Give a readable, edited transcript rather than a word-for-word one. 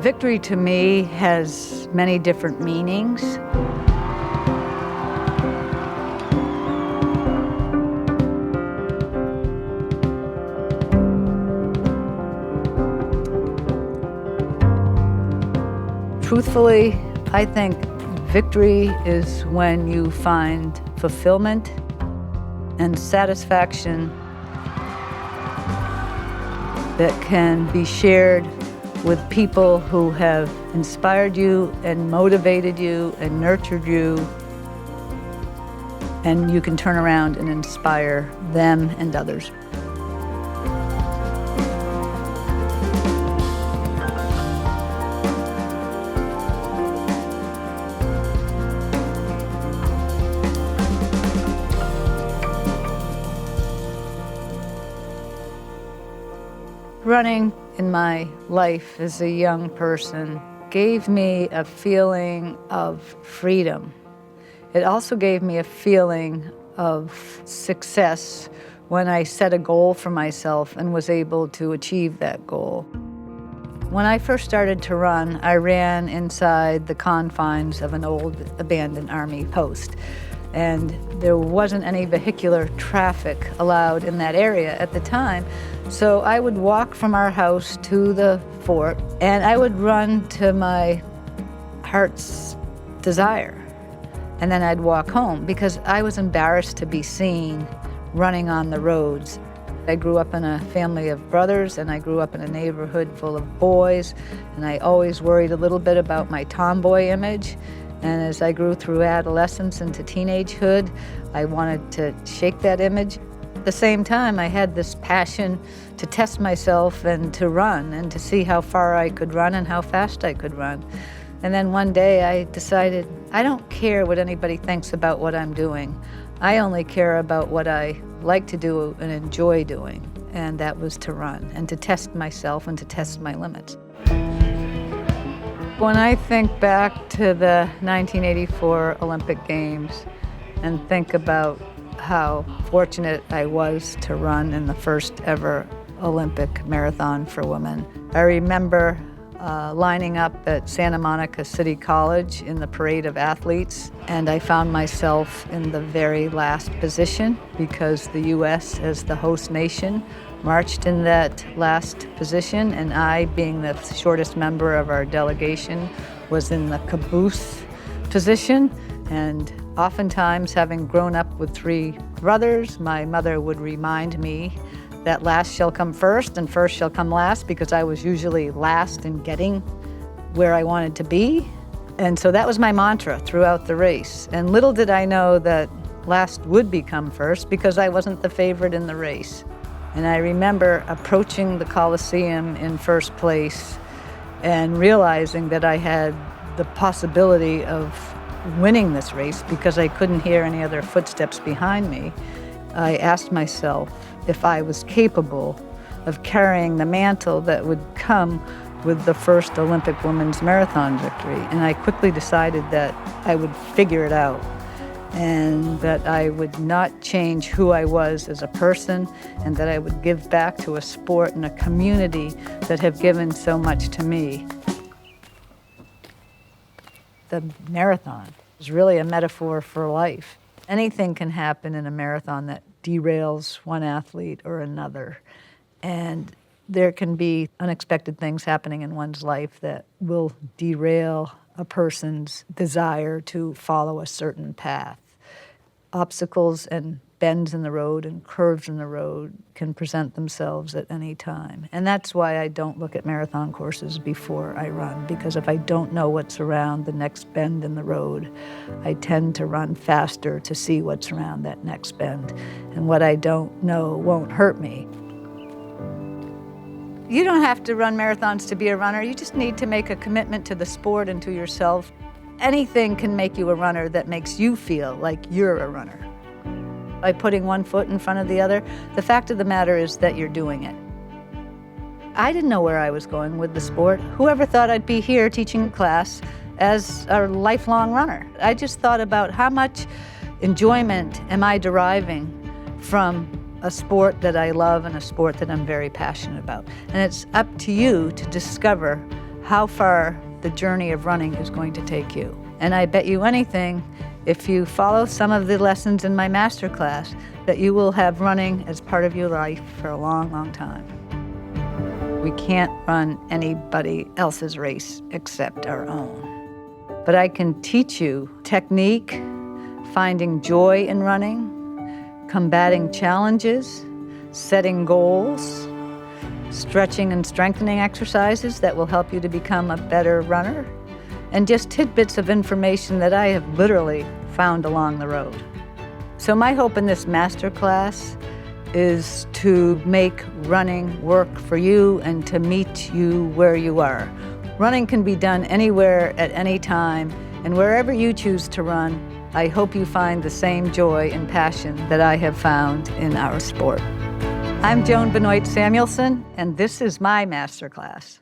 Victory to me has many different meanings. Truthfully, I think victory is when you find fulfillment and satisfaction that can be shared with people who have inspired you and motivated you and nurtured you, and you can turn around and inspire them and others. Running in my life as a young person gave me a feeling of freedom. It also gave me a feeling of success when I set a goal for myself and was able to achieve that goal. When I first started to run, I ran inside the confines of an old abandoned Army post. And there wasn't any vehicular traffic allowed in that area at the time. So I would walk from our house to the fort, and I would run to my heart's desire. And then I'd walk home because I was embarrassed to be seen running on the roads. I grew up in a family of brothers, and I grew up in a neighborhood full of boys, and I always worried a little bit about my tomboy image. And as I grew through adolescence into teenagehood, I wanted to shake that image. At the same time, I had this passion to test myself and to run and to see how far I could run and how fast I could run. And then one day I decided, I don't care what anybody thinks about what I'm doing. I only care about what I like to do and enjoy doing. And that was to run and to test myself and to test my limits. When I think back to the 1984 Olympic Games and think about how fortunate I was to run in the first ever Olympic marathon for women, I remember lining up at Santa Monica City College in the parade of athletes, and I found myself in the very last position because the U.S., as the host nation, marched in that last position, and I, being the shortest member of our delegation, was in the caboose position. And oftentimes, having grown up with three brothers, my mother would remind me that last shall come first and first shall come last, because I was usually last in getting where I wanted to be. And so that was my mantra throughout the race. And little did I know that last would become first, because I wasn't the favorite in the race. And I remember approaching the Coliseum in first place and realizing that I had the possibility of winning this race because I couldn't hear any other footsteps behind me. I asked myself if I was capable of carrying the mantle that would come with the first Olympic women's marathon victory. And I quickly decided that I would figure it out, and that I would not change who I was as a person, and that I would give back to a sport and a community that have given so much to me. The marathon is really a metaphor for life. Anything can happen in a marathon that derails one athlete or another, and there can be unexpected things happening in one's life that will derail a person's desire to follow a certain path. Obstacles and bends in the road and curves in the road can present themselves at any time. And that's why I don't look at marathon courses before I run, because if I don't know what's around the next bend in the road, I tend to run faster to see what's around that next bend. And what I don't know won't hurt me. You don't have to run marathons to be a runner. You just need to make a commitment to the sport and to yourself. Anything can make you a runner that makes you feel like you're a runner. By putting one foot in front of the other, the fact of the matter is that you're doing it. I didn't know where I was going with the sport. Whoever thought I'd be here teaching a class as a lifelong runner? I just thought about how much enjoyment am I deriving from a sport that I love and a sport that I'm very passionate about. And it's up to you to discover how far the journey of running is going to take you. And I bet you anything, if you follow some of the lessons in my MasterClass, that you will have running as part of your life for a long, long time. We can't run anybody else's race except our own. But I can teach you technique, finding joy in running, combating challenges, setting goals, stretching and strengthening exercises that will help you to become a better runner, and just tidbits of information that I have literally found along the road. So my hope in this MasterClass is to make running work for you and to meet you where you are. Running can be done anywhere at any time, and wherever you choose to run, I hope you find the same joy and passion that I have found in our sport. I'm Joan Benoit Samuelson, and this is my MasterClass.